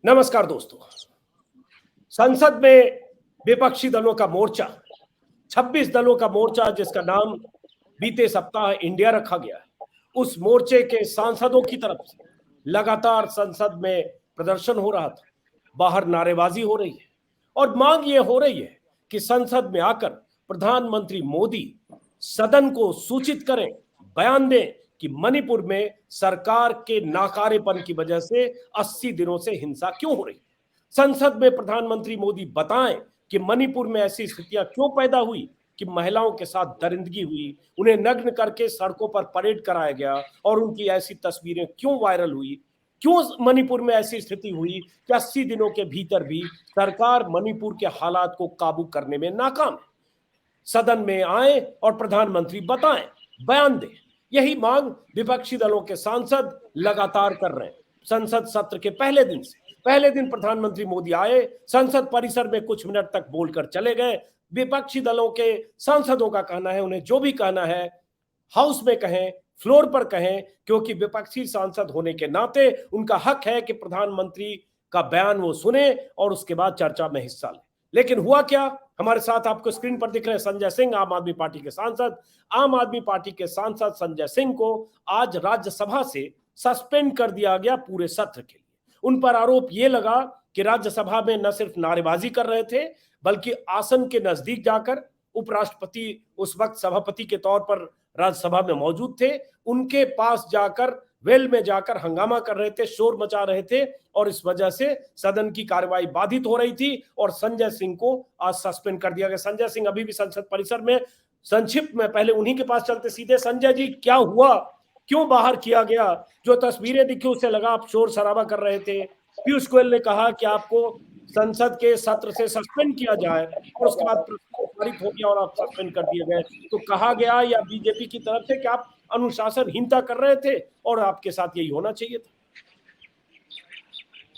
नमस्कार दोस्तों। संसद में विपक्षी दलों का मोर्चा, 26 दलों का मोर्चा जिसका नाम बीते सप्ताह इंडिया रखा गया है, उस मोर्चे के सांसदों की तरफ से लगातार संसद में प्रदर्शन हो रहा था। बाहर नारेबाजी हो रही है और मांग ये हो रही है कि संसद में आकर प्रधानमंत्री मोदी सदन को सूचित करें, बयान दें कि मणिपुर में सरकार के नाकारेपन की वजह से 80 दिनों से हिंसा क्यों हो रही है। संसद में प्रधानमंत्री मोदी बताएं कि मणिपुर में ऐसी स्थितियां क्यों पैदा हुई कि महिलाओं के साथ दरिंदगी हुई, उन्हें नग्न करके सड़कों पर परेड कराया गया और उनकी ऐसी तस्वीरें क्यों वायरल हुई। क्यों मणिपुर में ऐसी स्थिति हुई कि 80 दिनों के भीतर भी सरकार मणिपुर के हालात को काबू करने में नाकाम है। सदन में आए और प्रधानमंत्री बताएं, बयान दें। यही मांग विपक्षी दलों के सांसद लगातार कर रहे हैं। संसद सत्र के पहले दिन प्रधानमंत्री मोदी आए, संसद परिसर में कुछ मिनट तक बोलकर चले गए। विपक्षी दलों के सांसदों का कहना है उन्हें जो भी कहना है हाउस में कहें, फ्लोर पर कहें, क्योंकि विपक्षी सांसद होने के नाते उनका हक है कि प्रधानमंत्री का बयान वो सुने और उसके बाद चर्चा में हिस्सा लें। लेकिन हुआ क्या? हमारे साथ आपको स्क्रीन पर दिख रहे हैं संजय सिंह, आम आदमी पार्टी के सांसद। आम आदमी पार्टी के सांसद संजय सिंह को आज राज्यसभा से सस्पेंड कर दिया गया पूरे सत्र के लिए। उन पर आरोप यह लगा कि राज्यसभा में न सिर्फ नारेबाजी कर रहे थे बल्कि आसन के नजदीक जाकर, उपराष्ट्रपति उस वक्त सभापति के तौर पर राज्यसभा में मौजूद थे, उनके पास जाकर वेल में जाकर हंगामा कर रहे थे, शोर मचा रहे थे और इस वजह से सदन की कार्यवाही बाधित हो रही थी और संजय सिंह को आज सस्पेंड कर दिया गया। संजय सिंह अभी भी संसद परिसर में। संक्षिप्त में पहले उन्हीं के पास चलते सीधे। संजय जी, क्या हुआ, क्यों बाहर किया गया? जो तस्वीरें दिखी उससे लगा आप शोर शराबा कर रहे थे। पीयूष गोयल ने कहा कि आपको संसद के सत्र से सस्पेंड किया जाए और उसके बाद पारित हो गया और आप सस्पेंड कर दिए गए। तो कहा गया या बीजेपी की तरफ से कि आप अनुशासनहीनता कर रहे थे और आपके साथ यही होना चाहिए था?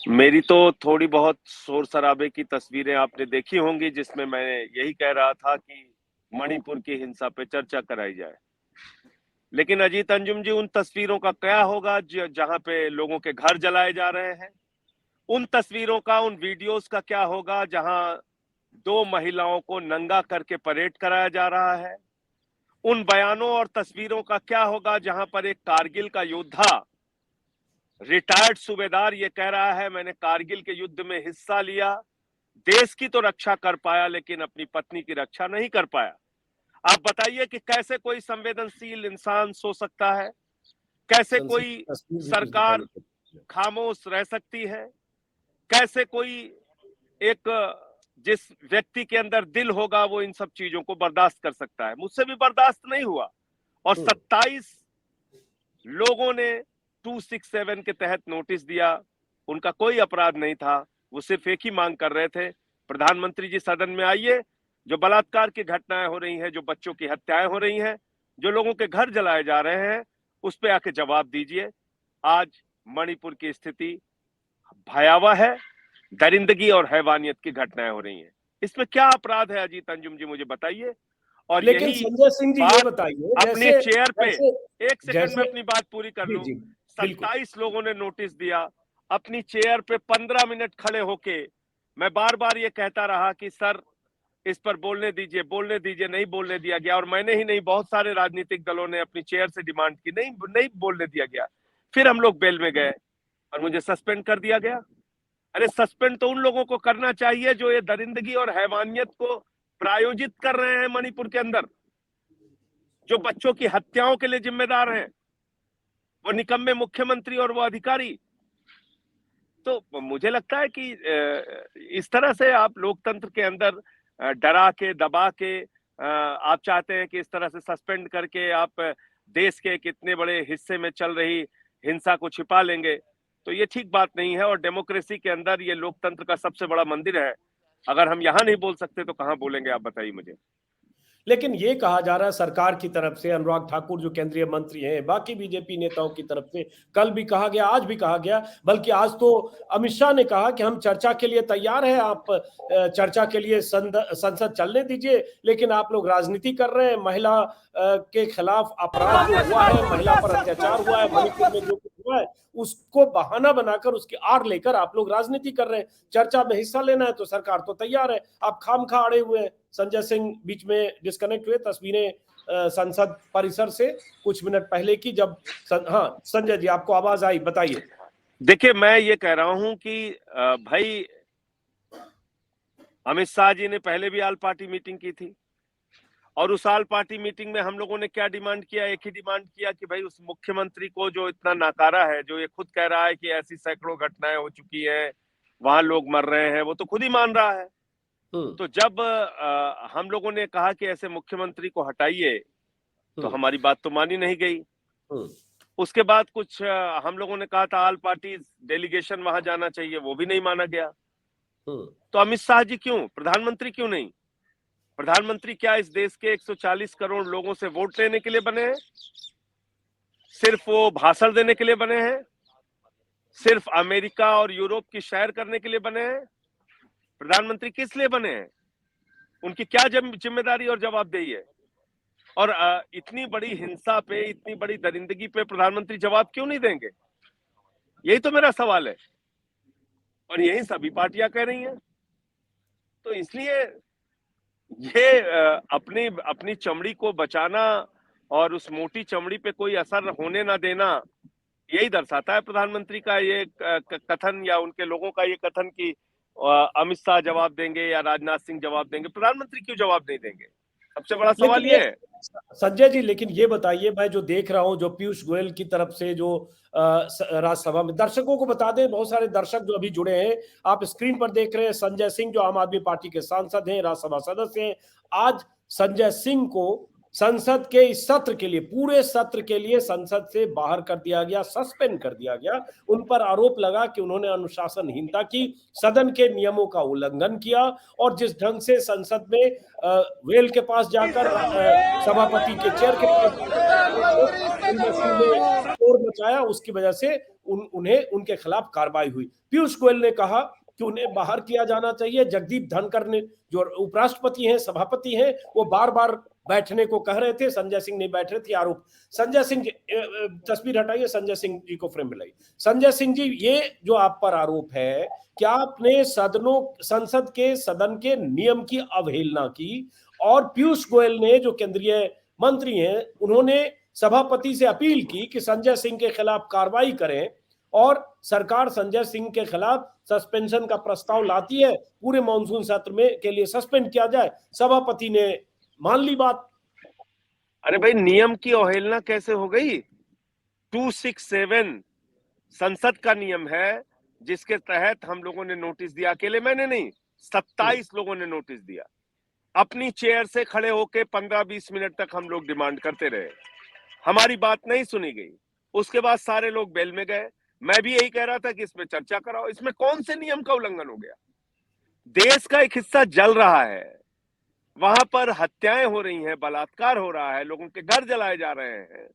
मेरी तो थोड़ी बहुत शोर शराबे की तस्वीरें आपने देखी होंगी जिसमें मैं यही कह रहा था कि मणिपुर की हिंसा पे चर्चा कराई जाए। लेकिन अजीत अंजुम जी, उन तस्वीरों का क्या होगा जहां पे लोगों के घर जलाए जा रहे हैं? उन तस्वीरों का, उन वीडियोस का क्या होगा जहां 2 महिलाओं को नंगा करके परेड कराया जा रहा है? उन बयानों और तस्वीरों का क्या होगा जहां पर एक कारगिल का योद्धा, रिटायर्ड सूबेदार, ये कह रहा है मैंने कारगिल के युद्ध में हिस्सा लिया, देश की तो रक्षा कर पाया लेकिन अपनी पत्नी की रक्षा नहीं कर पाया। आप बताइए कि कैसे कोई संवेदनशील इंसान सो सकता है? कैसे कोई सरकार खामोश रह सकती है? कैसे कोई एक जिस व्यक्ति के अंदर दिल होगा वो इन सब चीजों को बर्दाश्त कर सकता है? मुझसे भी बर्दाश्त नहीं हुआ। और 27 लोगों ने 267 के तहत नोटिस दिया। उनका कोई अपराध नहीं था, वो सिर्फ एक ही मांग कर रहे थे, प्रधानमंत्री जी सदन में आइए, जो बलात्कार की घटनाएं हो रही हैं, जो बच्चों की हत्याएं हो रही हैं, जो लोगों के घर जलाए जा रहे हैं, उस पे आके जवाब दीजिए। आज मणिपुर की स्थिति भयावह है, दरिंदगी और हैवानियत की घटनाएं हो रही हैं। इसमें क्या अपराध है अजीत अंजुम जी, मुझे बताइए। और लेकिन यही संजय सिंह जी ये बताइए, अपनी चेयर पे, एक सेकंड में अपनी बात पूरी कर लूं। 27 लोगों ने नोटिस दिया, अपनी चेयर पे 15 मिनट खड़े होके मैं बार बार ये कहता रहा कि सर इस पर बोलने दीजिए, नहीं बोलने दिया गया। और मैंने ही नहीं, बहुत सारे राजनीतिक दलों ने अपनी चेयर से डिमांड की, नहीं बोलने दिया गया। फिर हम लोग बेल में गए और मुझे सस्पेंड कर दिया गया। अरे सस्पेंड तो उन लोगों को करना चाहिए जो ये दरिंदगी और हैवानियत को प्रायोजित कर रहे हैं मणिपुर के अंदर, जो बच्चों की हत्याओं के लिए जिम्मेदार हैं, वो निकम्मे मुख्यमंत्री और वो अधिकारी। तो मुझे लगता है कि इस तरह से आप लोकतंत्र के अंदर डरा के, दबा के, आप चाहते हैं कि इस तरह से सस्पेंड करके आप देश के कितने बड़े हिस्से में चल रही हिंसा को छिपा लेंगे, तो ये ठीक बात नहीं है। और डेमोक्रेसी के अंदर ये लोकतंत्र का सबसे बड़ा मंदिर है। अगर हम यहाँ नहीं बोल सकते तो कहाँ बोलेंगे, आप बताइए मुझे। लेकिन ये कहा जा रहा है सरकार की तरफ से, अनुराग ठाकुर जो केंद्रीय मंत्री हैं, बाकी बीजेपी नेताओं की तरफ से, कल भी कहा गया, आज भी कहा गया, बल्कि आज तो अमित शाह ने कहा कि हम चर्चा के लिए तैयार हैं, आप चर्चा के लिए संसद चलने दीजिए, लेकिन आप लोग राजनीति कर रहे हैं। महिला के खिलाफ अपराध हुआ है, महिला पर अत्याचार हुआ है, मणिपुर में जो कुछ हुआ है, उसको बहाना बनाकर उसकी आड़ लेकर आप लोग राजनीति कर रहे हैं। चर्चा में हिस्सा लेना है तो सरकार तो तैयार है, आप खामखा अड़े हुए हैं। संजय सिंह बीच में डिस्कनेक्ट हुए। तस्वीरें संसद परिसर से कुछ मिनट पहले की, जब हाँ संजय जी आपको आवाज आई, बताइए। देखिए, मैं ये कह रहा हूं कि भाई अमित शाह जी ने पहले भी ऑल पार्टी मीटिंग की थी, और उस ऑल पार्टी मीटिंग में हम लोगों ने क्या डिमांड किया? एक ही डिमांड किया कि भाई उस मुख्यमंत्री को जो इतना नाकारा है, जो ये खुद कह रहा है कि ऐसी सैकड़ों घटनाएं हो चुकी हैं, वहां लोग मर रहे हैं, वो तो खुद ही मान रहा है। तो जब हम लोगों ने कहा कि ऐसे मुख्यमंत्री को हटाइए, तो हमारी बात तो मानी नहीं गई। उसके बाद कुछ हम लोगों ने कहा था ऑल पार्टी डेलीगेशन वहां जाना चाहिए, वो भी नहीं माना गया। तो अमित शाह जी क्यों, प्रधानमंत्री क्यों नहीं? प्रधानमंत्री क्या इस देश के 140 करोड़ लोगों से वोट लेने के लिए बने हैं? सिर्फ वो भाषण देने के लिए बने हैं? सिर्फ अमेरिका और यूरोप की सैर करने के लिए बने हैं? प्रधानमंत्री किस लिए बने हैं? उनकी क्या जिम्मेदारी और जवाबदेही है? और इतनी बड़ी हिंसा पे, इतनी बड़ी दरिंदगी पे प्रधानमंत्री जवाब क्यों नहीं देंगे? यही तो मेरा सवाल है, और यही सभी पार्टियां कह रही हैं। तो इसलिए ये अपनी अपनी चमड़ी को बचाना और उस मोटी चमड़ी पे कोई असर होने ना देना, यही दर्शाता है प्रधानमंत्री का ये कथन, या उनके लोगों का ये कथन कि अमित शाह जवाब देंगे या राजनाथ सिंह जवाब देंगे। प्रधानमंत्री क्यों जवाब नहीं देंगे? सबसे बड़ा सवाल ये है। संजय जी, लेकिन ये बताइए, मैं जो देख रहा हूं, जो पीयूष गोयल की तरफ से जो राज्यसभा में, दर्शकों को बता दें, बहुत सारे दर्शक जो अभी जुड़े हैं, आप स्क्रीन पर देख रहे हैं संजय सिंह जो आम आदमी पार्टी के सांसद हैं, राज्यसभा सदस्य हैं। आज संजय सिंह को संसद के इस सत्र के लिए, पूरे सत्र के लिए संसद से बाहर कर दिया गया, सस्पेंड कर दिया गया। उन पर आरोप लगा कि उन्होंने अनुशासनहीनता की, सदन के नियमों का उल्लंघन किया, और जिस ढंग से संसद में वेल के पास जाकर सभापति के चेयर के पास शोर मचाया, उसकी वजह से उन्हें उनके खिलाफ कार्रवाई हुई। पीयूष गोयल ने कहा कि उन्हें बाहर किया जाना चाहिए। जगदीप धनखड़ ने, जो उपराष्ट्रपति हैं, सभापति हैं, वो बार बार बैठने को कह रहे थे, संजय सिंह नहीं बैठ रहे थे। आरोप संजय सिंह, तस्वीर हटाइए, संजय सिंह जी को फ्रेम में लाइए। संजय सिंह जी, ये जो आप पर आरोप है, क्या आपने संसद के सदन के नियम की अवहेलना की? और पीयूष गोयल ने, जो केंद्रीय मंत्री हैं, उन्होंने सभापति से अपील की कि संजय सिंह के खिलाफ कार्रवाई करें, और सरकार संजय सिंह के खिलाफ सस्पेंशन का प्रस्ताव लाती है, पूरे मानसून सत्र में के लिए सस्पेंड किया जाए। सभापति ने मान ली बात। अरे भाई, नियम की अवहेलना कैसे हो गई? 267 संसद का नियम है, जिसके तहत हम लोगों ने नोटिस दिया। अकेले मैंने नहीं, 27 लोगों ने नोटिस दिया। अपनी चेयर से खड़े होकर 15-20 मिनट तक हम लोग डिमांड करते रहे, हमारी बात नहीं सुनी गई। उसके बाद सारे लोग बेल में गए। मैं भी यही कह रहा था कि इसमें चर्चा कराओ। इसमें कौन से नियम का उल्लंघन हो गया? देश का एक हिस्सा जल रहा है, वहां पर हत्याएं हो रही हैं, बलात्कार हो रहा है, लोगों के घर जलाए जा रहे हैं,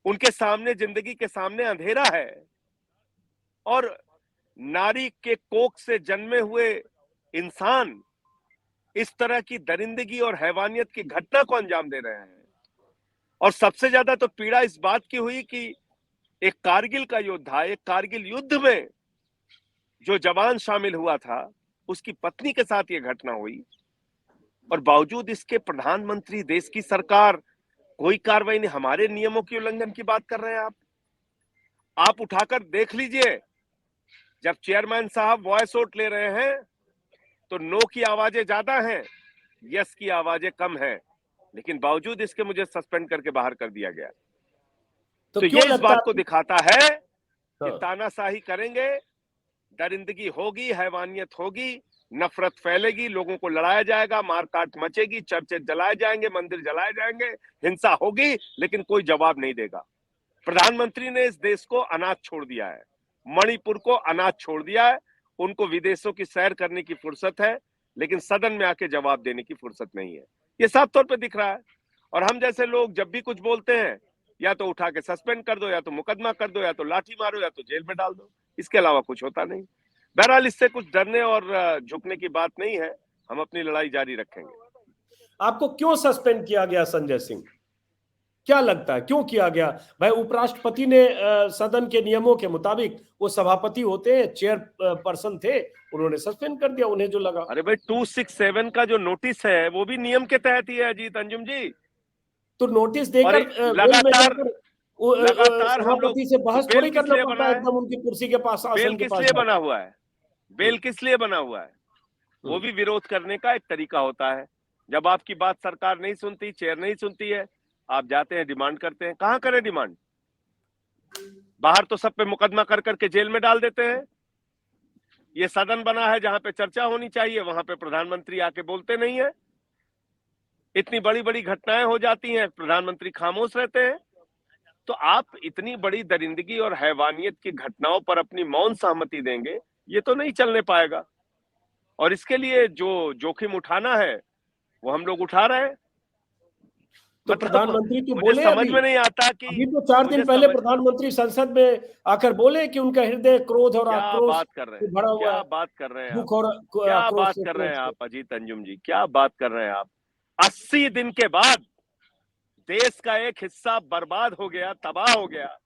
उनके सामने, जिंदगी के सामने अंधेरा है, और नारी के कोख से जन्मे हुए इंसान इस तरह की दरिंदगी और हैवानियत की घटना को अंजाम दे रहे हैं। और सबसे ज्यादा तो पीड़ा इस बात की हुई कि एक कारगिल का योद्धा, एक कारगिल युद्ध में जो जवान शामिल हुआ था, उसकी पत्नी के साथ यह घटना हुई, और बावजूद इसके प्रधानमंत्री, देश की सरकार, कोई कार्रवाई नहीं। हमारे नियमों की उल्लंघन की बात कर रहे हैं आप उठाकर देख लीजिए। जब चेयरमैन साहब वॉइस आउट ले रहे हैं तो नो की आवाजें ज्यादा हैं, यस की आवाजें कम है, लेकिन बावजूद इसके मुझे सस्पेंड करके बाहर कर दिया गया। तो ये इस बात को दिखाता है कि तानाशाही करेंगे, दरिंदगी होगी, हैवानियत होगी, नफरत फैलेगी, लोगों को लड़ाया जाएगा, मारकाट मचेगी, चर्चे जलाए जाएंगे, मंदिर जलाए जाएंगे, हिंसा होगी, लेकिन कोई जवाब नहीं देगा। प्रधानमंत्री ने इस देश को अनाथ छोड़ दिया है, मणिपुर को अनाथ छोड़ दिया है। उनको विदेशों की सैर करने की फुर्सत है, लेकिन सदन में आके जवाब देने की फुर्सत नहीं है। ये साफ तौर पे दिख रहा है। और हम जैसे लोग जब भी कुछ बोलते हैं, या तो उठा के सस्पेंड कर दो, या तो मुकदमा कर दो, या तो लाठी मारो, या तो जेल में डाल दो। इसके अलावा कुछ होता नहीं। बहरहाल, इससे कुछ डरने और झुकने की बात नहीं है। हम अपनी लड़ाई जारी रखेंगे। आपको क्यों सस्पेंड किया गया संजय सिंह? क्या लगता है क्यों किया गया? भाई उपराष्ट्रपति ने सदन के नियमों के मुताबिक, वो सभापति होते हैं, चेयर पर्सन थे, उन्होंने सस्पेंड कर दिया उन्हें जो लगा। अरे भाई 267 का जो नोटिस है वो भी नियम के तहत ही है अजीत अंजुम जी। तो नोटिस और देकर वेल में लगातार जाकर लगातार हम लोग, सभापति से तो बहस बेल थोड़ी किस करना लिए पड़ता बना है है? एकदम उनकी कुर्सी के पास, बेल आसन के किस पास लिए जाकर। बना हुआ है? बेल किस लिए बना हुआ है? वो भी विरोध करने का एक तरीका होता है। जब आपकी बात सरकार नहीं सुनती, चेयर नहीं सुनती है, आप जाते हैं डिमांड करते हैं। कहां करें डिमांड? बाहर तो सब पे मुकदमा कर करके जेल में डाल देते हैं। ये सदन बना है जहां पे चर्चा होनी चाहिए, वहां पे प्रधानमंत्री आके बोलते नहीं है। इतनी बड़ी बड़ी घटनाएं हो जाती हैं, प्रधानमंत्री खामोश रहते हैं। तो आप इतनी बड़ी दरिंदगी और हैवानियत की घटनाओं पर अपनी मौन सहमति देंगे, ये तो नहीं चलने पाएगा। और इसके लिए जो जोखिम उठाना है वो हम लोग उठा रहे हैं। तो मतलब प्रधानमंत्री तो मुझे बोले समझ अभी में नहीं आता कि, अभी तो 4 दिन मुझे पहले समझ, प्रधानमंत्री संसद में आकर बोले कि उनका हृदय क्रोध और क्या आक्रोश बात कर रहे से हैं, भरा हुआ क्या है, बात कर रहे हैं आप, दुख और क्या आक्रोश बात से, कर रहे क्रोध हैं से। आप अजीत अंजुम जी, क्या बात कर रहे हैं आप? 80 दिन के बाद देश का एक हिस्सा बर्बाद हो गया, तबाह हो गया।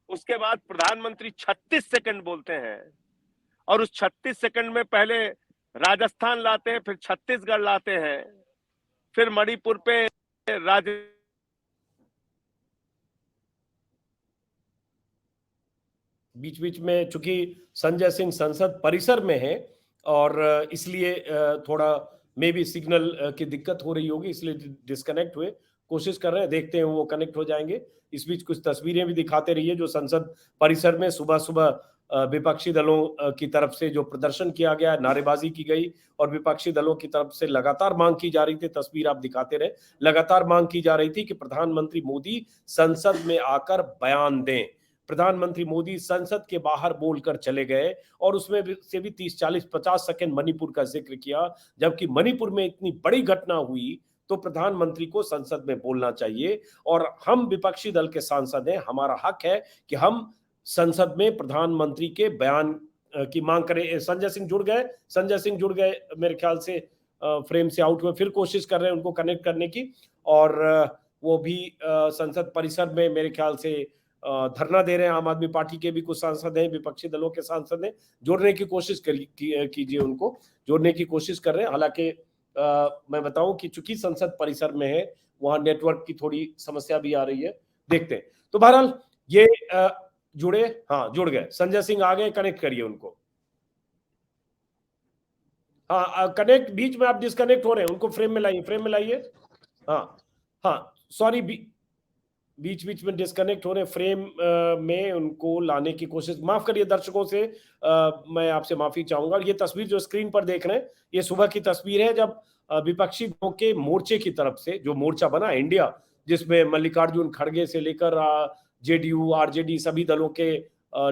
उसके बाद प्रधानमंत्री 36 सेकंड बोलते हैं, और उस 36 सेकंड में पहले राजस्थान लाते हैं, फिर छत्तीसगढ़ लाते हैं, फिर मणिपुर पे राज बीच बीच में चूंकि संजय सिंह संसद परिसर में है और इसलिए थोड़ा मे बी सिग्नल की दिक्कत हो रही होगी, इसलिए डिस्कनेक्ट हुए। कोशिश कर रहे हैं, देखते हैं वो कनेक्ट हो जाएंगे। इस बीच कुछ तस्वीरें भी दिखाते रहिए जो संसद परिसर में सुबह सुबह विपक्षी दलों की तरफ से जो प्रदर्शन किया गया, नारेबाजी की गई और विपक्षी दलों की तरफ से लगातार मांग की जा रही थी। तस्वीर आप दिखाते रहे, लगातार मांग की जा रही थी कि प्रधानमंत्री मोदी संसद में आकर बयान दें। प्रधानमंत्री मोदी संसद के बाहर बोलकर चले गए और उसमें से भी 30, 40, 50 सेकंड मणिपुर का जिक्र किया, जबकि मणिपुर में इतनी बड़ी घटना हुई तो प्रधानमंत्री को संसद में बोलना चाहिए। और हम विपक्षी दल के सांसद हैं, हमारा हक है कि हम संसद में प्रधानमंत्री के बयान की मांग करें। संजय सिंह जुड़ गए, संजय सिंह जुड़ गए मेरे ख्याल से, फ्रेम से आउट हुए, फिर कोशिश कर रहे हैं उनको कनेक्ट करने की। और वो भी संसद परिसर में मेरे ख्याल से धरना दे रहे हैं। आम आदमी पार्टी के भी कुछ सांसद हैं, विपक्षी दलों के सांसद हैं, जोड़ने की कोशिश कीजिए, उनको जोड़ने की कोशिश कर रहे हैं। हालांकि मैं बताऊं कि चूंकि संसद परिसर में है, वहां नेटवर्क की थोड़ी समस्या भी आ रही है, देखते हैं। तो बहरहाल ये जुड़े, हाँ जुड़ गए, संजय सिंह आ गए, कनेक्ट करिए उनको। हाँ कनेक्ट, बीच में आप डिस्कनेक्ट हो रहे हैं, उनको फ्रेम में लाइए, फ्रेम में लाइए। हाँ हाँ सॉरी, बीच बीच में डिस्कनेक्ट हो रहे फ्रेम में, उनको लाने की कोशिश, माफ करिए दर्शकों से, मैं आपसे माफी चाहूंगा। ये तस्वीर जो स्क्रीन पर देख रहे हैं, ये सुबह की तस्वीर है जब विपक्षी दलों के मोर्चे की तरफ से जो मोर्चा बना इंडिया, जिसमें मल्लिकार्जुन खड़गे से लेकर जेडीयू, आरजेडी सभी दलों के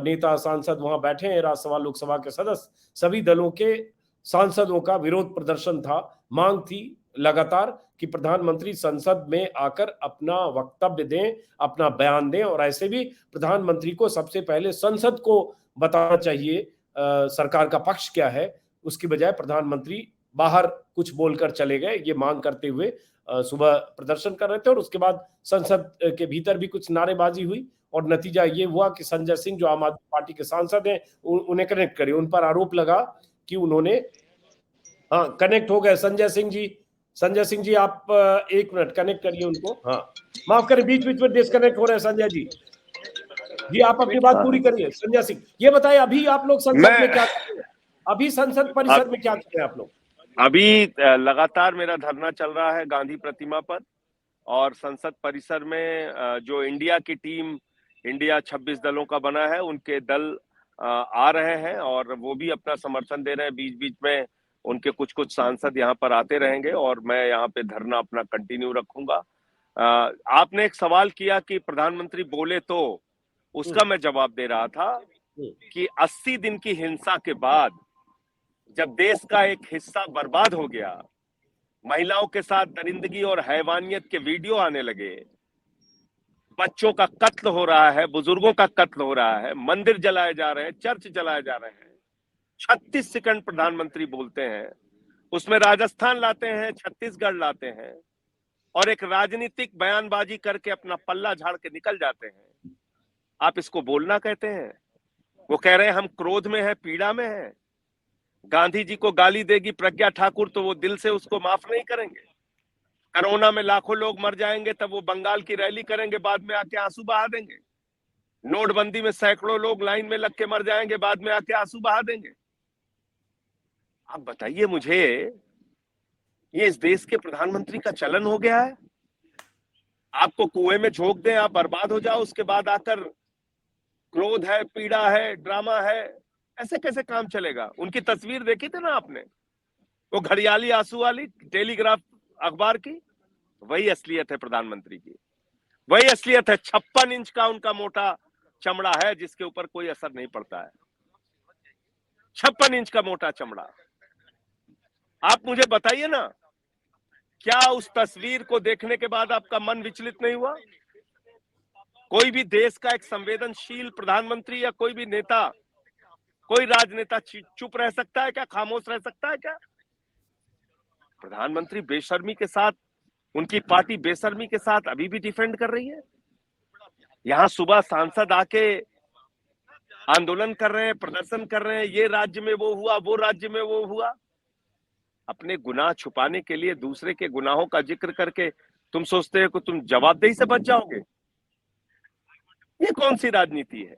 नेता सांसद वहां बैठे हैं, राज्यसभा लोकसभा के सदस्य, सभी दलों के सांसदों का विरोध प्रदर्शन था। मांग थी लगातार कि प्रधानमंत्री संसद में आकर अपना वक्तव्य दें, अपना बयान दें। और ऐसे भी प्रधानमंत्री को सबसे पहले संसद को बताना चाहिए सरकार का पक्ष क्या है, उसकी बजाय प्रधानमंत्री बाहर कुछ बोलकर चले गए, ये मांग करते हुए सुबह प्रदर्शन कर रहे थे। और उसके बाद संसद के भीतर भी कुछ नारेबाजी हुई और नतीजा ये हुआ कि संजय सिंह जो आम आदमी पार्टी के सांसद हैं, उन्हें कनेक्ट करिए, उन पर आरोप लगा कि उन्होंने, हाँ कनेक्ट हो गए संजय सिंह जी। संजय सिंह जी आप 1 मिनट कनेक्ट करिए उनको। हाँ माफ करें, बीच बीच में डिस्कनेक्ट हो रहे हैं संजय जी। जी आप अपनी बात पूरी करिए संजय सिंह। ये बताइए अभी आप लोग संसद में क्या कर रहे हैं, अभी संसद परिसर में क्या कर रहे हैं आप लोग? अभी लगातार मेरा धरना चल रहा है गांधी प्रतिमा पर, और संसद परिसर में जो इंडिया की टीम, इंडिया 26 दलों का बना है, उनके दल आ रहे हैं और वो भी अपना समर्थन दे रहे हैं। बीच बीच में उनके कुछ कुछ सांसद यहाँ पर आते रहेंगे और मैं यहाँ पे धरना अपना कंटिन्यू रखूंगा। आपने एक सवाल किया कि प्रधानमंत्री बोले तो, उसका मैं जवाब दे रहा था कि 80 दिन की हिंसा के बाद जब देश का एक हिस्सा बर्बाद हो गया, महिलाओं के साथ दरिंदगी और हैवानियत के वीडियो आने लगे, बच्चों का कत्ल हो रहा है, बुजुर्गों का कत्ल हो रहा है, मंदिर जलाए जा रहे हैं, चर्च जलाए जा रहे हैं, 36 सेकंड प्रधानमंत्री बोलते हैं, उसमें राजस्थान लाते हैं, छत्तीसगढ़ लाते हैं, और एक राजनीतिक बयानबाजी करके अपना पल्ला झाड़ के निकल जाते हैं, आप इसको बोलना कहते हैं? वो कह रहे हैं हम क्रोध में है, पीड़ा में है। गांधी जी को गाली देगी प्रज्ञा ठाकुर तो वो दिल से उसको माफ नहीं करेंगे। कोरोना में लाखों लोग मर जाएंगे तब वो बंगाल की रैली करेंगे, बाद में आके आंसू बहा देंगे। नोटबंदी में सैकड़ों लोग लाइन में लग के मर जाएंगे, बाद में आके आंसू बहा देंगे। आप बताइए मुझे, ये इस देश के प्रधानमंत्री का चलन हो गया है? आपको कुएं में झोंक दें, आप बर्बाद हो जाओ, उसके बाद आकर क्रोध है, पीड़ा है, ड्रामा है, ऐसे कैसे काम चलेगा? उनकी तस्वीर देखी थी ना आपने, वो घड़ियाली आंसू वाली टेलीग्राफ अखबार की? वही असलियत है प्रधानमंत्री की, वही असलियत है। 56 इंच का उनका मोटा चमड़ा है जिसके ऊपर कोई असर नहीं पड़ता है। 56 इंच का मोटा चमड़ा। आप मुझे बताइए ना, क्या उस तस्वीर को देखने के बाद आपका मन विचलित नहीं हुआ? कोई भी देश का एक संवेदनशील प्रधानमंत्री या कोई भी नेता, कोई राजनेता चुप रह सकता है क्या? खामोश रह सकता है क्या? प्रधानमंत्री बेशर्मी के साथ, उनकी पार्टी बेशर्मी के साथ अभी भी डिफेंड कर रही है। यहां सुबह सांसद आके आंदोलन कर रहे हैं, प्रदर्शन कर रहे हैं, ये राज्य में वो हुआ, वो राज्य में वो हुआ। अपने गुनाह छुपाने के लिए दूसरे के गुनाहों का जिक्र करके तुम सोचते हो कि तुम जवाबदेही से बच जाओगे? ये कौन सी राजनीति है?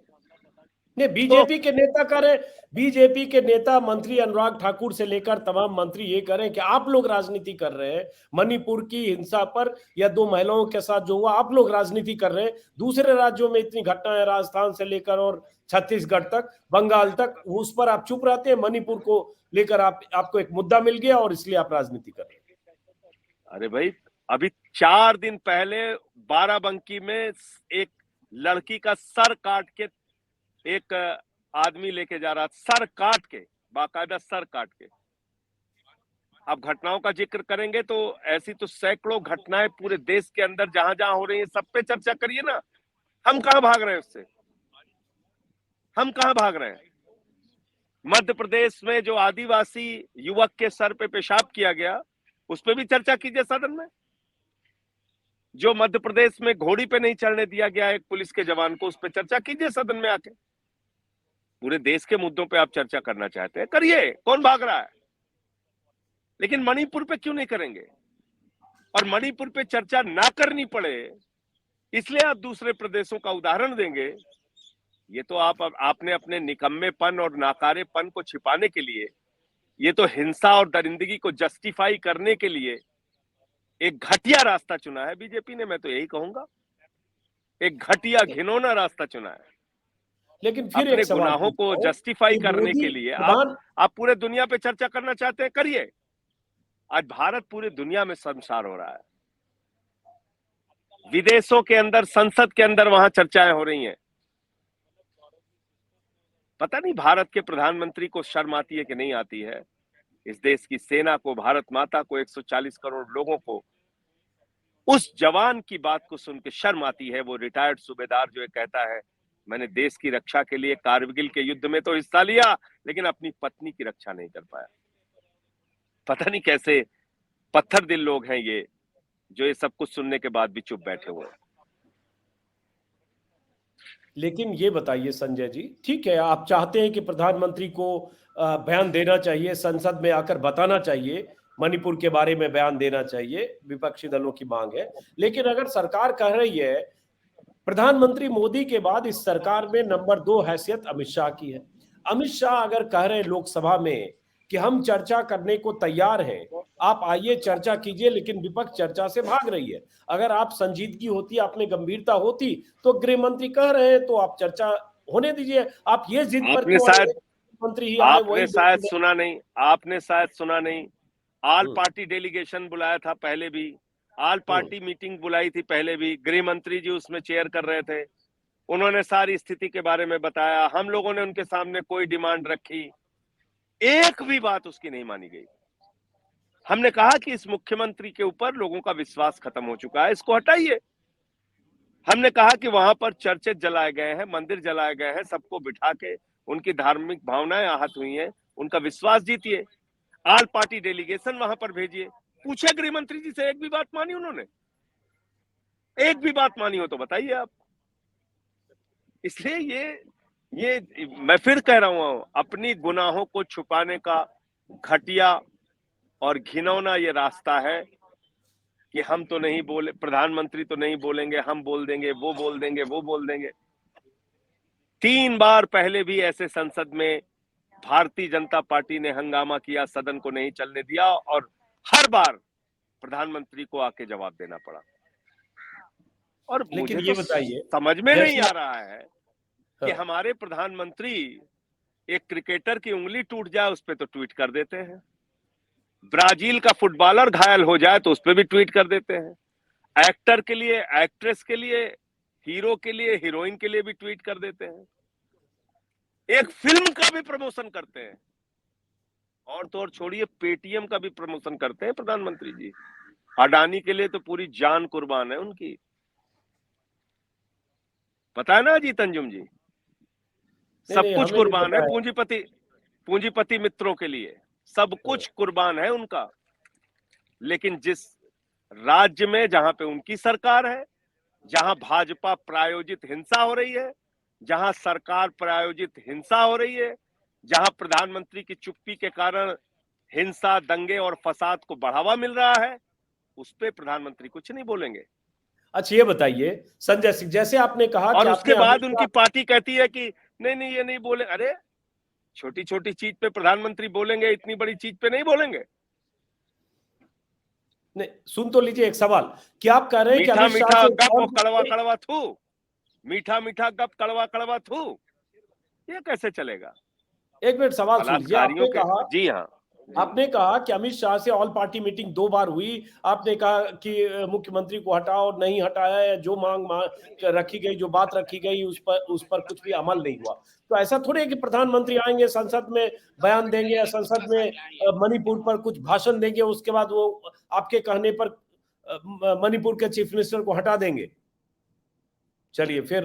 नहीं, बीजेपी के नेता करें, बीजेपी के नेता मंत्री अनुराग ठाकुर से लेकर तमाम मंत्री ये करें कि आप लोग राजनीति कर रहे हैं मणिपुर की हिंसा पर या 2 महिलाओं के साथ जो हुआ, आप लोग राजनीति कर रहे हैं। दूसरे राज्यों में इतनी घटनाएं, राजस्थान से लेकर और छत्तीसगढ़ तक, बंगाल तक, उस पर आप चुप रहते हैं। मणिपुर को लेकर आपको एक मुद्दा मिल गया और इसलिए आप राजनीति कर रहे हैं। अरे भाई, अभी 4 दिन पहले बाराबंकी में एक लड़की का सर काट के एक आदमी लेके जा रहा, सर काट के, बाकायदा सर काट के। आप घटनाओं का जिक्र करेंगे तो ऐसी तो सैकड़ों घटनाएं पूरे देश के अंदर जहां जहां हो रही है, सब पे चर्चा करिए ना। हम कहां भाग रहे हैं उससे? हम कहां भाग रहे हैं? मध्य प्रदेश में जो आदिवासी युवक के सर पे पेशाब किया गया, उस पर भी चर्चा कीजिए सदन में। जो मध्य प्रदेश में घोड़ी पे नहीं चढ़ने दिया गया एक पुलिस के जवान को, उस पर चर्चा कीजिए सदन में आके। पूरे देश के मुद्दों पे आप चर्चा करना चाहते हैं, करिए, कौन भाग रहा है? लेकिन मणिपुर पे क्यों नहीं करेंगे? और मणिपुर पे चर्चा ना करनी पड़े इसलिए आप दूसरे प्रदेशों का उदाहरण देंगे। ये तो आपने अपने निकम्मेपन और नाकारेपन को छिपाने के लिए, ये तो हिंसा और दरिंदगी को जस्टिफाई करने के लिए एक घटिया रास्ता चुना है बीजेपी ने। मैं तो यही कहूंगा, एक घटिया घिनौना रास्ता चुना है। लेकिन फिर अपने एक सवाल गुनाहों को जस्टिफाई करने के लिए आप पूरे दुनिया पे चर्चा करना चाहते हैं, करिए। आज भारत पूरी दुनिया में शर्मसार हो रहा है। विदेशों के अंदर, संसद के अंदर वहां चर्चाएं हो रही हैं। पता नहीं भारत के प्रधानमंत्री को शर्म आती है कि नहीं आती है। इस देश की सेना को, भारत माता को, 140 करोड़ लोगों को, उस जवान की बात को सुन के शर्म आती है। वो रिटायर्ड सूबेदार जो कहता है मैंने देश की रक्षा के लिए कारगिल के युद्ध में तो हिस्सा लिया लेकिन अपनी पत्नी की रक्षा नहीं कर पाया। पता नहीं कैसे पत्थर दिल लोग हैं ये, जो ये सब कुछ सुनने के बाद भी चुप बैठे हुए हैं। लेकिन ये बताइए संजय जी, ठीक है, आप चाहते हैं कि प्रधानमंत्री को बयान देना चाहिए, संसद में आकर बताना चाहिए, मणिपुर के बारे में बयान देना चाहिए, विपक्षी दलों की मांग है। लेकिन अगर सरकार कह रही है, प्रधानमंत्री मोदी के बाद इस सरकार में नंबर 2 हैसियत अमित शाह की है। अमित शाह अगर कह रहे हैं लोकसभा में कि हम चर्चा करने को तैयार हैं, आप आइए चर्चा कीजिए, लेकिन विपक्ष चर्चा से भाग रही है। अगर आप संजीदगी होती, आप में गंभीरता होती तो गृह मंत्री कह रहे हैं तो आप चर्चा होने दीजिए। आप ये जिद पर क्यों आए? मंत्री ही आए, वही शायद सुना नहीं, आपने शायद सुना नहीं। ऑल पार्टी डेलीगेशन बुलाया था पहले भी, ऑल पार्टी मीटिंग बुलाई थी पहले भी, गृह मंत्री जी उसमें चेयर कर रहे थे। उन्होंने सारी स्थिति के बारे में बताया, हम लोगों ने उनके सामने कोई डिमांड रखी, एक भी बात उसकी नहीं मानी गई। हमने कहा कि इस मुख्यमंत्री के ऊपर लोगों का विश्वास खत्म हो चुका है, इसको हटाइए। हमने कहा कि वहां पर चर्चें जलाए गए हैं, मंदिर जलाए गए हैं, सबको बिठा के उनकी धार्मिक भावनाएं आहत हुई हैं, उनका विश्वास जीतिए। ऑल पार्टी डेलीगेशन वहां पर भेजिए। पूछे गृह मंत्री जी से, एक भी बात मानी उन्होंने? एक भी बात मानी हो तो बताइए आप। इसलिए ये मैं फिर कह रहा हूं, अपनी गुनाहों को छुपाने का घटिया और घिनौना ये रास्ता है कि हम तो नहीं बोले, प्रधानमंत्री तो नहीं बोलेंगे, हम बोल देंगे, वो बोल देंगे, वो बोल देंगे। 3 बार पहले भी ऐसे संसद में भारतीय जनता पार्टी ने हंगामा किया, सदन को नहीं चलने दिया और हर बार प्रधानमंत्री को आके जवाब देना पड़ा। और लेकिन मुझे ये तो बताइए, समझ में नहीं जैसे आ रहा है कि हमारे प्रधानमंत्री एक क्रिकेटर की उंगली टूट जाए उस पर तो ट्वीट कर देते हैं, ब्राजील का फुटबॉलर घायल हो जाए तो उस पर भी ट्वीट कर देते हैं, एक्टर के लिए, एक्ट्रेस के लिए, हीरो के लिए, हीरोइन के लिए भी ट्वीट कर देते हैं, एक फिल्म का भी प्रमोशन करते हैं, और तो और छोड़िए पेटीएम का भी प्रमोशन करते हैं प्रधानमंत्री जी। अडानी के लिए तो पूरी जान कुर्बान है उनकी, पता है ना अजीत अंजुम जी, सब नहीं, कुछ हमें भी कुर्बान है पता है। पूंजीपति मित्रों के लिए, सब कुछ कुर्बान है उनका। लेकिन जिस राज्य में जहां पे उनकी सरकार है, जहां भाजपा प्रायोजित हिंसा हो रही है, जहां सरकार प्रायोजित हिंसा हो रही है, जहां प्रधानमंत्री की चुप्पी के कारण हिंसा, दंगे और फसाद को बढ़ावा मिल रहा है, उस पे प्रधानमंत्री कुछ नहीं बोलेंगे। अच्छा ये बताइए संजय सिंह, जैसे आपने कहा कि और उसके आपने बाद हमेशा, उनकी पार्टी कहती है कि नहीं नहीं ये नहीं बोले। अरे छोटी छोटी चीज पे प्रधानमंत्री बोलेंगे, इतनी बड़ी चीज पे नहीं बोलेंगे। नहीं सुन तो लीजिए एक सवाल, क्या आप कह रहे हैं कि मीठा अमित शाह मीठा से गप और कड़वा कड़वा थू, मीठा मीठा गप कड़वा कड़वा थू, ये कैसे चलेगा? एक मिनट सवाल सुन लीजिए, बलात्कारियों के, जी हाँ, आपने कहा कि अमित शाह से ऑल पार्टी मीटिंग 2 बार हुई, आपने कहा कि मुख्यमंत्री को हटाओ, नहीं हटाया, या जो मांग रखी गई, जो बात रखी गई उस पर कुछ भी अमल नहीं हुआ। तो ऐसा थोड़ी है कि प्रधानमंत्री आएंगे, संसद में बयान देंगे या संसद में मणिपुर पर कुछ भाषण देंगे, उसके बाद वो आपके कहने पर मणिपुर के चीफ मिनिस्टर को हटा देंगे। चलिए फिर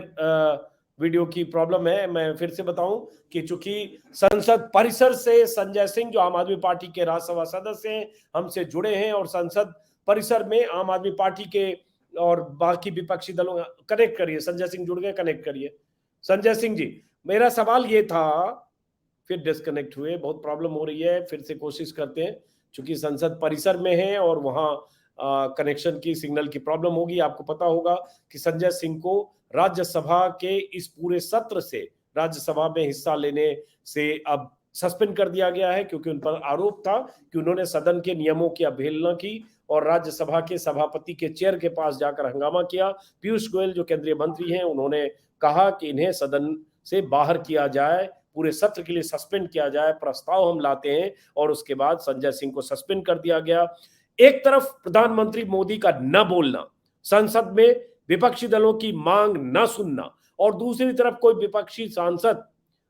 वीडियो की प्रॉब्लम है, मैं फिर से बताऊं कि चूंकि संसद परिसर से संजय सिंह जो आम आदमी पार्टी के राज्यसभा सदस्य हैं हमसे जुड़े हैं, और संसद परिसर में आम आदमी पार्टी के और बाकी विपक्षी दलों, कनेक्ट करिए, संजय सिंह जुड़ गए, कनेक्ट करिए। संजय सिंह जी, मेरा सवाल ये था, फिर डिस्कनेक्ट हुए, बहुत प्रॉब्लम हो रही है, फिर से कोशिश करते हैं, चूंकि संसद परिसर में है और वहां कनेक्शन की, सिग्नल की प्रॉब्लम होगी। आपको पता होगा कि संजय सिंह को राज्यसभा के इस पूरे सत्र से, राज्यसभा में हिस्सा लेने से अब सस्पेंड कर दिया गया है, क्योंकि उन पर आरोप था कि उन्होंने सदन के नियमों की अवहेलना की और राज्यसभा के सभापति के चेयर के पास जाकर हंगामा किया। पीयूष गोयल जो केंद्रीय मंत्री हैं, उन्होंने कहा कि इन्हें सदन से बाहर किया जाए, पूरे सत्र के लिए सस्पेंड किया जाए, प्रस्ताव हम लाते हैं, और उसके बाद संजय सिंह को सस्पेंड कर दिया गया। एक तरफ प्रधानमंत्री मोदी का न बोलना, संसद में विपक्षी दलों की मांग न सुनना, और दूसरी तरफ कोई विपक्षी सांसद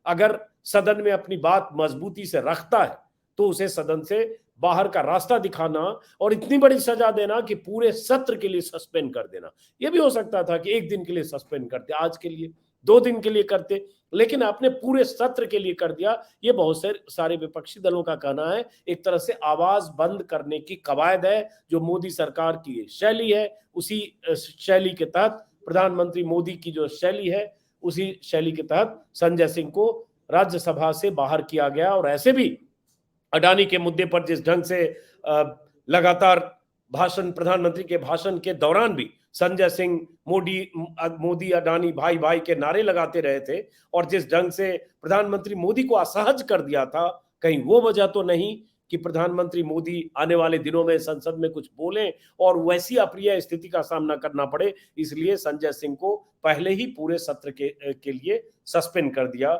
अगर सदन में अपनी बात मजबूती से रखता है तो उसे सदन से बाहर का रास्ता दिखाना और इतनी बड़ी सजा देना कि पूरे सत्र के लिए सस्पेंड कर देना। यह भी हो सकता था कि 1 दिन के लिए सस्पेंड करते, आज के लिए 2 दिन के लिए करते, लेकिन आपने पूरे सत्र के लिए कर दिया। ये बहुत सारे विपक्षी दलों का कहना है, एक तरह से आवाज बंद करने की कवायद है, जो मोदी सरकार की शैली है। उसी शैली के तहत, प्रधानमंत्री मोदी की जो शैली है, उसी शैली के तहत संजय सिंह को राज्यसभा से बाहर किया गया। और ऐसे भी अडानी के मुद्दे पर जिस ढंग से लगातार भाषण, प्रधानमंत्री के भाषण के दौरान भी संजय सिंह मोदी अडानी भाई भाई के नारे लगाते रहे थे, और जिस ढंग से प्रधानमंत्री मोदी को असहज कर दिया था, कहीं वो वजह तो नहीं कि प्रधानमंत्री मोदी आने वाले दिनों में संसद में कुछ बोलें और वैसी अप्रिय स्थिति का सामना करना पड़े, इसलिए संजय सिंह को पहले ही पूरे सत्र के लिए सस्पेंड कर दिया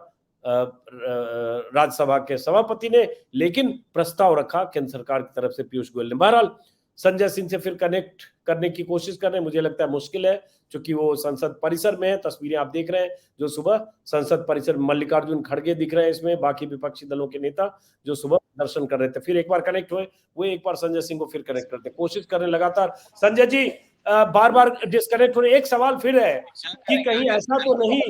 राज्यसभा के सभापति ने। लेकिन प्रस्ताव रखा केंद्र सरकार की तरफ से पीयूष गोयल ने। बहरहाल संजय सिंह से फिर कनेक्ट करने की कोशिश कर रहे हैं, मुझे लगता है मुश्किल है, क्योंकि वो संसद परिसर में है। तस्वीरें आप देख रहे हैं, जो सुबह संसद परिसर में मल्लिकार्जुन खड़गे दिख रहे हैं, इसमें बाकी विपक्षी दलों के नेता जो सुबह दर्शन कर रहे थे। फिर एक बार कनेक्ट हुए, वो एक बार संजय सिंह को फिर कनेक्ट करते, कोशिश कर रहे हैं लगातार। संजय जी बार बार डिस्कनेक्ट हो रहे। एक सवाल फिर है कि कहीं ऐसा तो नहीं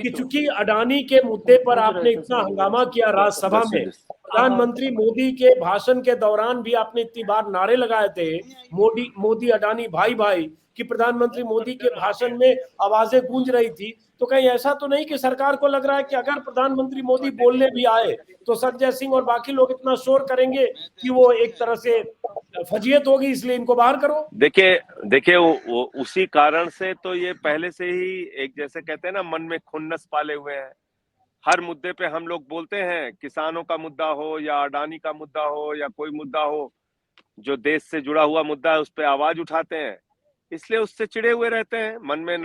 कि चूंकि अडानी के मुद्दे पर आपने इतना हंगामा किया राज्यसभा में, प्रधानमंत्री मोदी के भाषण के दौरान भी आपने इतनी बार नारे लगाए थे, मोदी मोदी अडानी भाई भाई, कि प्रधानमंत्री मोदी के भाषण में आवाजें गूंज रही थी। तो कहीं ऐसा तो नहीं कि सरकार को लग रहा है कि अगर प्रधानमंत्री मोदी बोलने भी आए तो संजय सिंह और बाकी लोग इतना शोर करेंगे कि वो एक तरह से फजीयत होगी, इसलिए इनको बाहर करो? देखिए वो उसी कारण से तो ये पहले से ही एक, जैसे कहते हैं ना, मन में खुन्नस पाले हुए हैं। हर मुद्दे पे हम लोग बोलते हैं, किसानों का मुद्दा हो या अडानी का मुद्दा हो या कोई मुद्दा हो जो देश से जुड़ा हुआ मुद्दा है, उस पर आवाज उठाते हैं, इसलिए उससे चिढ़े हुए रहते हैं। मन में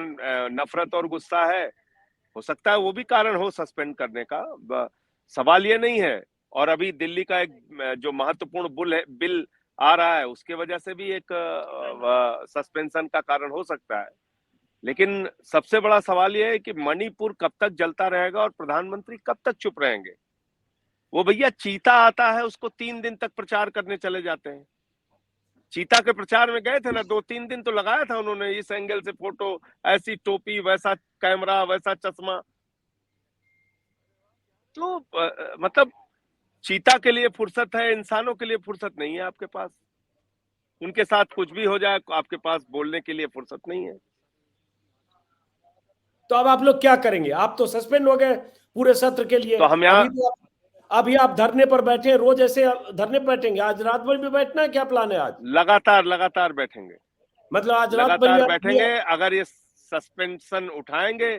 नफरत और गुस्सा है, हो सकता है वो भी कारण हो सस्पेंड करने का, सवाल ये नहीं है। और अभी दिल्ली का एक जो महत्वपूर्ण बिल आ रहा है, उसके वजह से भी एक सस्पेंशन का कारण हो सकता है। लेकिन सबसे बड़ा सवाल यह है कि मणिपुर कब तक जलता रहेगा और प्रधानमंत्री कब तक चुप रहेंगे। वो भैया चीता आता है, उसको 3 दिन तक प्रचार करने चले जाते हैं। चीता के प्रचार में गए थे ना, 2-3 दिन तो लगाया था उन्होंने, इस एंगल से फोटो, ऐसी टोपी, वैसा कैमरा, वैसा चश्मा। तो मतलब चीता के लिए फुर्सत है, इंसानों के लिए फुर्सत नहीं है आपके पास। उनके साथ कुछ भी हो जाए, आपके पास बोलने के लिए फुर्सत नहीं है। तो अब आप लोग क्या करेंगे? आप तो सस्पेंड हो गए पूरे सत्र के लिए। तो हम यहाँ अभी आप धरने पर बैठे हैं, रोज ऐसे धरने पर बैठेंगे? आज रात भर भी बैठना है? क्या प्लान है आज? लगातार बैठेंगे, मतलब आज रात भर लगातार बैठेंगे। अगर ये सस्पेंशन उठाएंगे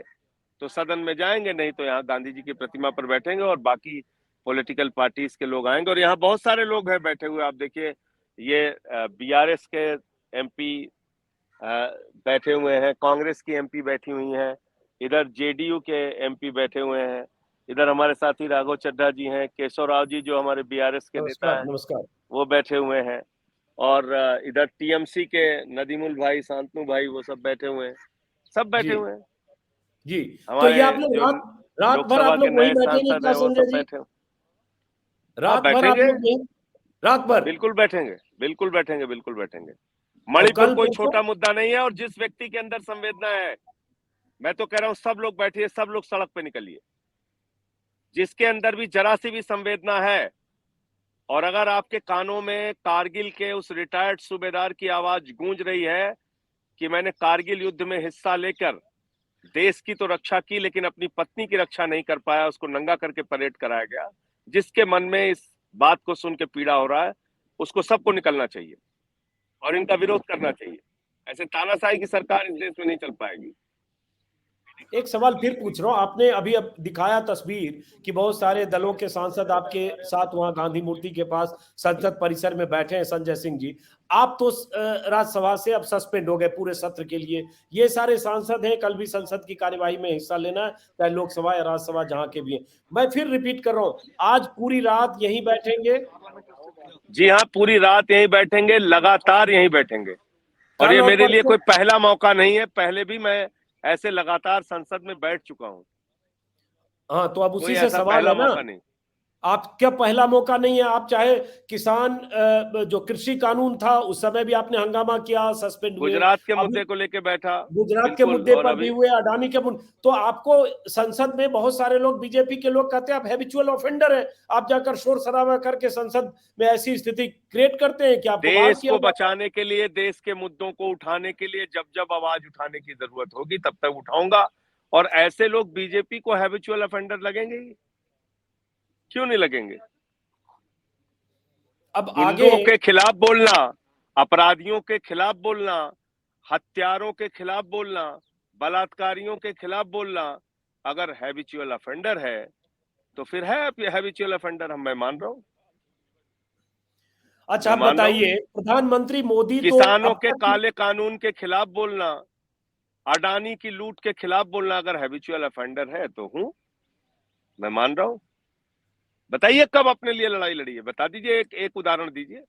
तो सदन में जाएंगे, नहीं तो यहाँ गांधी जी की प्रतिमा पर बैठेंगे और बाकी पॉलिटिकल पार्टीज के लोग आएंगे। और यहाँ बहुत सारे लोग हैं बैठे हुए, आप देखिए, ये बीआरएस के एमपी बैठे हुए हैं, कांग्रेस की एमपी बैठी हुई हैं, इधर जेडीयू के एमपी बैठे हुए हैं, इधर हमारे साथी राघव चड्ढा जी हैं, केशव राव जी जो हमारे बीआरएस के नेता हैं, नमस्कार, वो बैठे हुए हैं, और इधर टीएमसी के नदीमुल भाई, शांतनु भाई, वो सब बैठे हुए हैं, सब बैठे हुए हैं जी। तो ये हमारे आप लोग रात भर लोकसभा आप के लोग वही नए बैठेंगे सांसद क्या हैं, वो संजय सब जी? बैठे। रात भर आप लोग यहीं? रात भर बिल्कुल बैठेंगे, बिल्कुल बैठेंगे, बिल्कुल बैठेंगे। और मणिपुर कल कोई परसों? छोटा मुद्दा नहीं है, और जिस व्यक्ति के अंदर संवेदना है, मैं तो कह रहा हूं सब लोग बैठिए, सब लोग सड़क पे निकलिए। जिसके अंदर भी जरा सी भी संवेदना है, और अगर आपके कानों में कारगिल के उस रिटायर्ड सूबेदार की आवाज गूंज रही है कि मैंने कारगिल युद्ध में हिस्सा लेकर देश की तो रक्षा की, लेकिन अपनी पत्नी की रक्षा नहीं कर पाया, उसको नंगा करके परेड कराया गया, जिसके मन में इस बात को सुन के पीड़ा हो रहा है, उसको सबको निकलना चाहिए और इनका विरोध करना चाहिए। ऐसे तानाशाही की सरकार इस देश में नहीं चल पाएगी। एक सवाल फिर पूछ रहा हूँ, आपने अभी अब दिखाया तस्वीर कि बहुत सारे दलों के सांसद आपके साथ वहां गांधी मूर्ति के पास संसद परिसर में बैठे हैं। संजय सिंह जी, आप तो राज्यसभा से अब सस्पेंड हो गए पूरे सत्र के लिए। ये सारे सांसद हैं, कल भी संसद की कार्यवाही में हिस्सा लेना है, चाहे लोकसभा या राज्यसभा जहां के भी हैं। मैं फिर रिपीट कर रहा हूँ, आज पूरी रात यहीं बैठेंगे? जी हाँ, पूरी रात यहीं बैठेंगे, लगातार यहीं बैठेंगे। और ये मेरे लिए कोई पहला मौका नहीं है, पहले भी मैं ऐसे लगातार संसद में बैठ चुका हूं। हाँ, तो अब उसी से सवाल है ना, नहीं। आप क्या पहला मौका नहीं है? आप चाहे किसान जो कृषि कानून था उस समय भी आपने हंगामा किया, सस्पेंड हुए। गुजरात के मुद्दे को लेकर बैठा, गुजरात के मुद्दे पर भी हुए, अडानी के मुद्दे। तो आपको संसद में बहुत सारे लोग, बीजेपी के लोग कहते हैं आप हैबिचुअल ऑफेंडर है, आप जाकर शोर शराबा करके संसद में ऐसी स्थिति क्रिएट करते हैं कि आपको बाहर देश को बचाने के लिए, देश के मुद्दों को उठाने के लिए जब जब आवाज उठाने की जरूरत होगी तब तक उठाऊंगा। और ऐसे लोग बीजेपी को हैबिचुअल ऑफेंडर लगेंगे ही, क्यों नहीं लगेंगे? अब गुंडों के खिलाफ बोलना, अपराधियों के खिलाफ बोलना, हत्यारों के खिलाफ बोलना, बलात्कारियों के खिलाफ बोलना, अगर हैबिचुअल ऑफेंडर है तो फिर है हैबिचुअल ऑफेंडर, मैं मान रहा हूं। अच्छा, आप बताइए, प्रधानमंत्री मोदी किसानों के काले कानून के खिलाफ बोलना, अडानी की लूट के खिलाफ बोलना अगर हैबिचुअल ऑफेंडर है तो हूं, मैं मान रहा हूं। बताइए कब अपने लिए लड़ाई लड़ी है, बता दीजिए, एक उदाहरण दीजिए।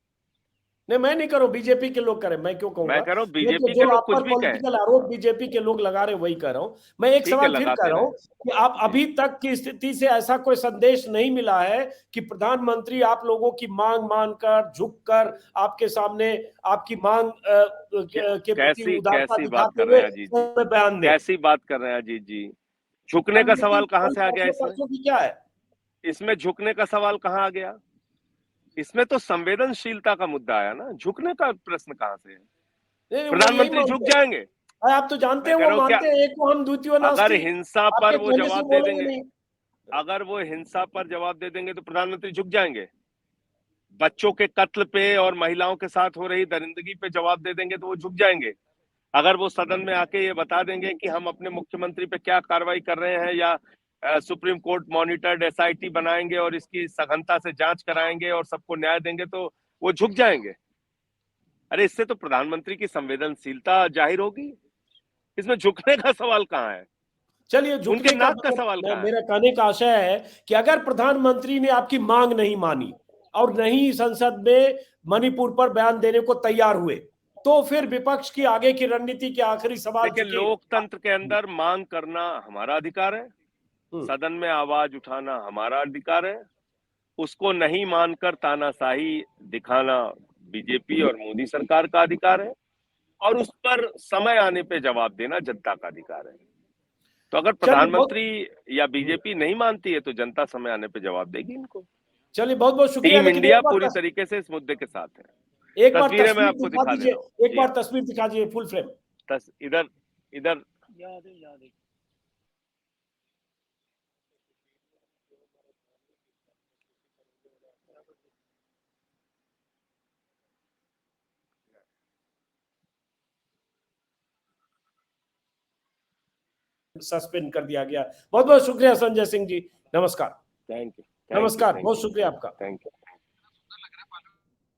नहीं, मैं नहीं करूं, बीजेपी के लोग करें, मैं क्यों कहूंगा? मैं कह रहा हूं बीजेपी जो के लोग आप कुछ पर भी पॉलिटिकल आरोप बीजेपी के लोग लगा रहे वही कर रहा हूं। मैं एक सवाल फिर कर रहा हूं कि आप अभी तक की स्थिति से ऐसा कोई संदेश नहीं मिला है कि प्रधानमंत्री आप लोगों की मांग मानकर, झुककर आपके सामने आपकी मांग के प्रति उदारता दिखाते हुए बयान दें? कैसी बात कर रहे हैं अजीत जी? झुकने का सवाल कहां से आ गया? इसमें क्या है? इसमें झुकने का सवाल कहां आ गया? इसमें तो संवेदनशीलता का मुद्दा आया ना, झुकने का प्रश्न कहां से है? नहीं, वो यही प्रधानमंत्री झुक मानते हैं। जाएंगे? आप तो जानते मैं हैं कह वो रहा हूं क्या मानते हैं एक को हम द्वितीय अगर नास्ति, हिंसा पर आपके वो कहने से जवाब दे बोलेंगे देंगे, नहीं। अगर वो हिंसा पर जवाब दे देंगे तो प्रधानमंत्री झुक जाएंगे? बच्चों के कत्ल पे और महिलाओं के साथ हो रही दरिंदगी पे जवाब दे देंगे तो वो झुक जाएंगे? अगर वो सदन में आके ये बता देंगे कि हम अपने मुख्यमंत्री पे क्या कार्रवाई कर रहे हैं, या सुप्रीम कोर्ट मॉनिटर्ड एसआईटी बनाएंगे और इसकी सघनता से जांच कराएंगे और सबको न्याय देंगे, तो वो झुक जाएंगे? अरे इससे तो प्रधानमंत्री की संवेदनशीलता जाहिर होगी, इसमें झुकने का सवाल कहाँ है? चलिए, उनके झुकने का नाक का मतलब सवाल कहाँ है? मेरा कहने का आशय है कि अगर प्रधानमंत्री ने आपकी मांग नहीं मानी और नहीं संसद में मणिपुर पर बयान देने को तैयार हुए, तो फिर विपक्ष की आगे की रणनीति के आखिरी सवाल देखिए, लोकतंत्र के अंदर मांग करना हमारा अधिकार है, सदन में आवाज उठाना हमारा अधिकार है, उसको नहीं मानकर तानाशाही दिखाना बीजेपी और मोदी सरकार का अधिकार है, और उस पर समय आने पे जवाब देना जनता का अधिकार है। तो अगर चलिए प्रधानमंत्री या बीजेपी नहीं मानती है तो जनता समय आने पे जवाब देगी इनको। चलिए, बहुत बहुत शुक्रिया। टीम लेकिन इंडिया पूरी तरीके से इस मुद्दे के साथ है। एक बार तस्वीरें मैं तस्वीर आपको दिखा दिखा दे दीजिए, रहा हूँ। एक जी बार हाँ, तस्वीर दिखा दीजिए फुल फ्रेम। इधर इधर सस्पेंड कर दिया गया। बहुत बहुत शुक्रिया संजय सिंह जी, नमस्कार। थैंक यू, नमस्कार, बहुत शुक्रिया आपका। Thank you.